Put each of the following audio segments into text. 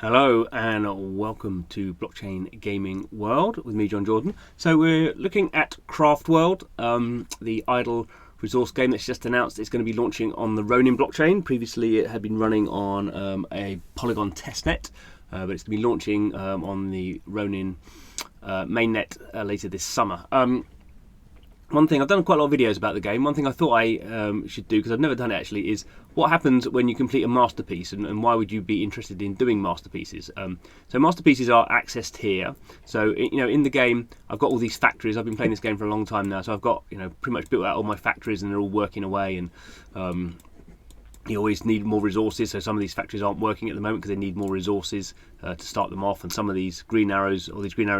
Hello and welcome to Blockchain Gaming World with me, John Jordan. So we're looking at Craft World, the idle resource game that's just announced. It's going to be launching on the Ronin blockchain. Previously it had been running on a Polygon testnet, but it's going to be launching on the Ronin mainnet later this summer. One thing, I've done quite a lot of videos about the game. One thing I thought I should do, because I've never done it actually, is what happens when you complete a masterpiece, and why would you be interested in doing masterpieces? So masterpieces are accessed here. So in the game, I've got all these factories. I've been playing this game for a long time now, so I've got pretty much built out all my factories, and they're all working away. And you always need more resources, so some of these factories aren't working at the moment because they need more resources to start them off, and some of these green arrows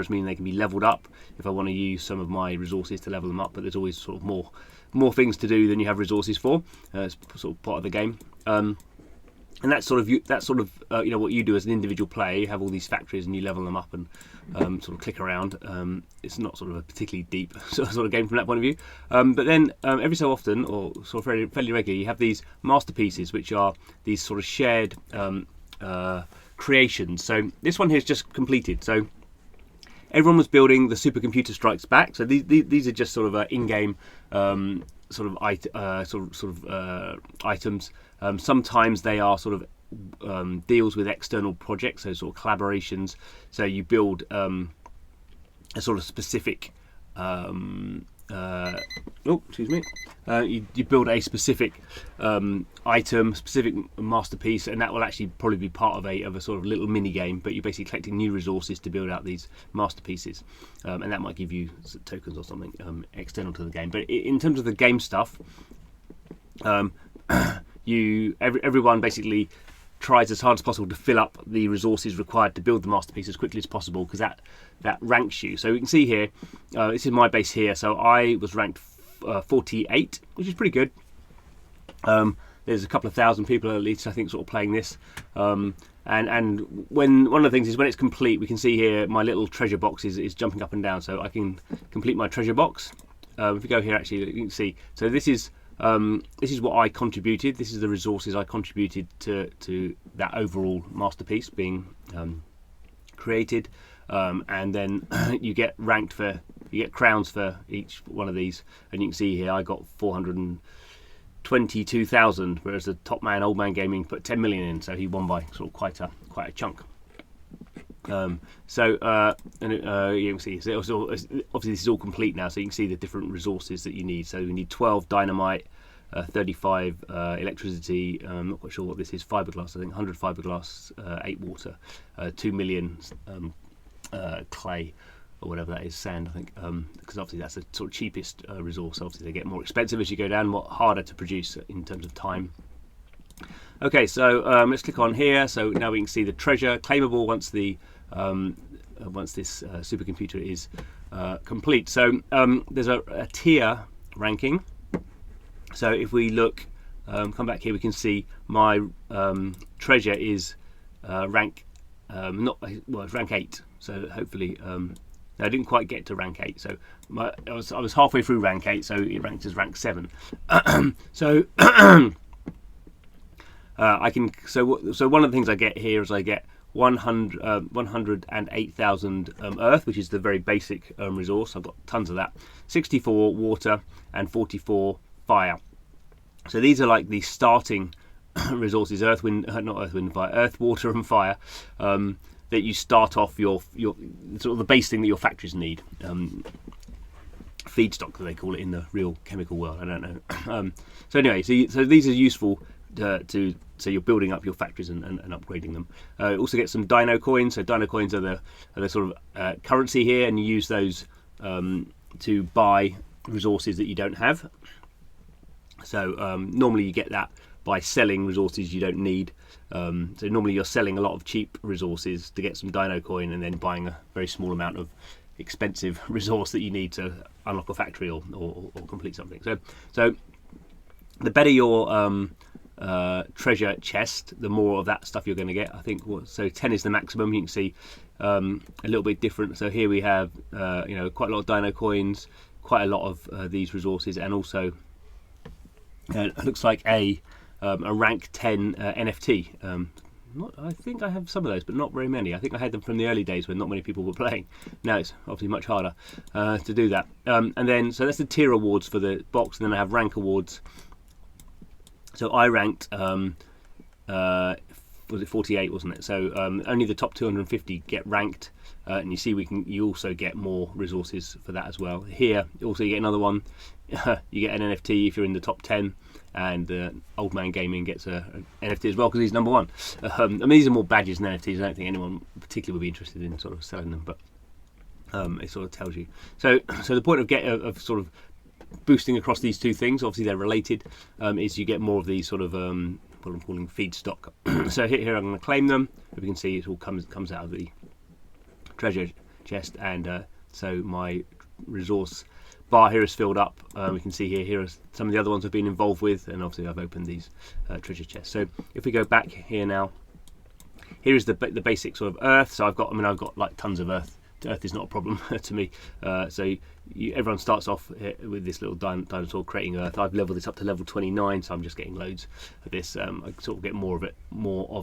mean they can be leveled up if I want to use some of my resources to level them up, but there's always sort of more things to do than you have resources for. It's sort of part of the game. And that's sort of what you do as an individual player. You have all these factories and you level them up and sort of click around. It's not sort of a particularly deep sort of game from that point of view. But then every so often, or sort of fairly regularly, you have these masterpieces, which are these sort of shared creations. So this one here is just completed. So everyone was building the Supercomputer Strikes Back. So these are just sort of in-game items. Sometimes they are sort of deals with external projects, so sort of collaborations. So you build a sort of specific you build a specific item, specific masterpiece, and that will actually probably be part of a sort of little mini game. But you're basically collecting new resources to build out these masterpieces, and that might give you tokens or something external to the game. But in terms of the game stuff, everyone basically tries as hard as possible to fill up the resources required to build the masterpiece as quickly as possible, because that ranks you. So you can see here, this is my base here. So I was ranked 48, which is pretty good. There's a couple of thousand people at least, I think, sort of playing this. And when one of the things is when it's complete, we can see here my little treasure box is jumping up and down. So I can complete my treasure box. If we go here, actually, you can see. So this is what I contributed. This is the resources I contributed to that overall masterpiece being created, and then you get crowns for each one of these. And you can see here I got 422,000, whereas the top man, Old Man Gaming, put 10 million in, so he won by sort of quite a chunk. You can see, so obviously this is all complete now, so you can see the different resources that you need. So we need 12 dynamite, 35 electricity, I'm not quite sure what this is, fiberglass, I think 100 fiberglass, 8 water, 2 million clay, or whatever that is, sand, I think, because obviously that's the sort of cheapest resource. Obviously they get more expensive as you go down, more harder to produce in terms of time. Okay, so let's click on here. So now we can see the treasure claimable once this supercomputer is complete. So there's a tier ranking. So if we look, come back here, we can see my treasure is rank it's rank 8. So hopefully I didn't quite get to rank 8. So I was halfway through rank 8, so it ranked as rank 7. So So one of the things I get here is I get 108,000 earth, which is the very basic resource. I've got tons of that. 64 water and 44 fire. So these are like the starting resources: earth, water, and fire. That you start off your sort of the base thing that your factories need. Feedstock, that they call it in the real chemical world. I don't know. So anyway, so these are useful so you're building up your factories and upgrading them. Also get some Dino coins. So Dino coins are the sort of currency here, and you use those to buy resources that you don't have. So normally you get that by selling resources you don't need. So normally you're selling a lot of cheap resources to get some Dino coin, and then buying a very small amount of expensive resource that you need to unlock a factory or complete something. So the better your treasure chest, the more of that stuff you're going to get. I think so 10 is the maximum. You can see a little bit different. So here we have quite a lot of Dino coins, quite a lot of these resources, and also it looks like a rank 10 NFT. I think I have some of those, but not very many. I think I had them from the early days when not many people were playing. Now it's obviously much harder to do that. And then, so that's the tier awards for the box, and then I have rank awards. So I ranked, was it 48, wasn't it? So only the top 250 get ranked, and you see you also get more resources for that as well. Here, also you get another one. You get an NFT if you're in the top 10. And Old Man Gaming gets an NFT as well because he's number 1. I mean, these are more badges than NFTs. I don't think anyone particularly would be interested in sort of selling them, but it sort of tells you. So the point of sort of boosting across these two things, obviously they're related, is you get more of these sort of what I'm calling feedstock. So here I'm going to claim them. As you can see, it all comes out of the treasure chest, and so my resource bar here is filled up. We can see here are some of the other ones I've been involved with, and obviously I've opened these treasure chests. So if we go back here now, here is the basic sort of earth. So I've got like tons of earth. Earth is not a problem to me. So everyone starts off with this little dinosaur creating earth. I've leveled this up to level 29, so I'm just getting loads of this. I sort of get more of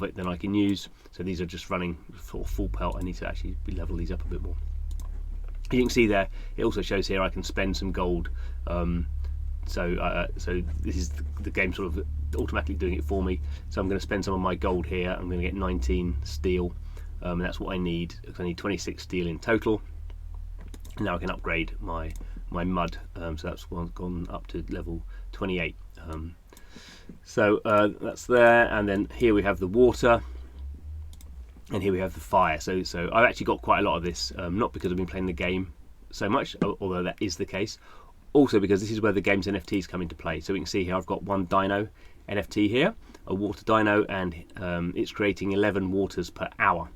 it than I can use. So these are just running sort of full pelt. I need to actually level these up a bit more. You can see there, it also shows here I can spend some gold. So this is the game sort of automatically doing it for me. So I'm going to spend some of my gold here. I'm going to get 19 steel, and that's what I need. I need 26 steel in total. And now I can upgrade my mud. So that's gone up to level 28. So that's there, and then here we have the water. And here we have the fire. So I've actually got quite a lot of this, not because I've been playing the game so much, although that is the case. Also because this is where the game's NFTs come into play. So we can see here I've got one dino NFT here, a water dino, and it's creating 11 waters per hour.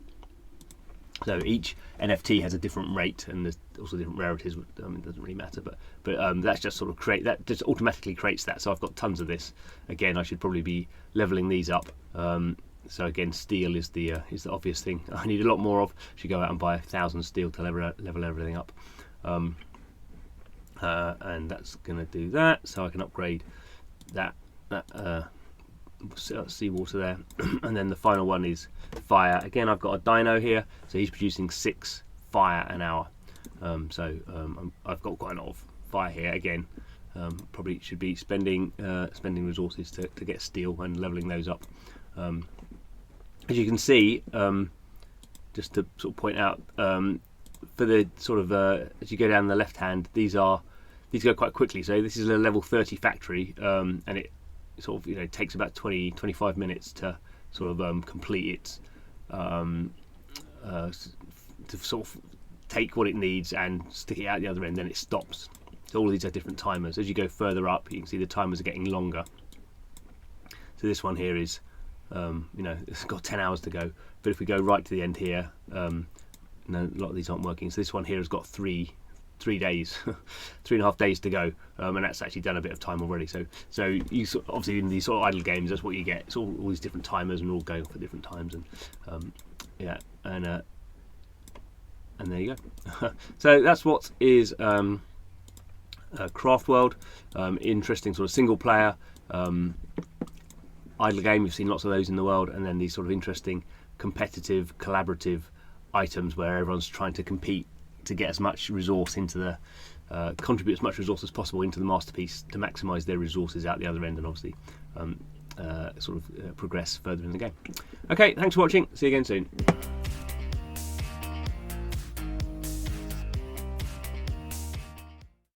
So each NFT has a different rate, and there's also different rarities. It doesn't really matter, but that's just sort of that just automatically creates that. So I've got tons of this. Again, I should probably be leveling these up. So again, steel is the obvious thing I need a lot more of. Should go out and buy 1,000 steel to level everything up, and that's going to do that. So I can upgrade that seawater there, and then the final one is fire. Again, I've got a dino here, so he's producing 6 fire an hour. I've got quite a lot of fire here. Again, probably should be spending resources to get steel and leveling those up. As you can see, just to sort of point out, for the sort of as you go down the left hand, these go quite quickly. So this is a level 30 factory, and it sort of takes about 20-25 minutes to sort of complete its to sort of take what it needs and stick it out the other end. Then it stops. So all of these are different timers. As you go further up, you can see the timers are getting longer. So this one here is it's got 10 hours to go, but if we go right to the end here, no, a lot of these aren't working. So this one here has got three days, 3.5 days to go, and that's actually done a bit of time already. So you obviously in these sort of idle games, that's what you get. It's all these different timers and all going for different times, and and there you go. So that's what is Craft World. Interesting sort of single player idle game. We've seen lots of those in the world, and then these sort of interesting competitive collaborative items where everyone's trying to compete to get as much resource into the contribute as much resource as possible into the masterpiece to maximize their resources out the other end, and obviously progress further in the game. Okay, thanks for watching. See you again soon.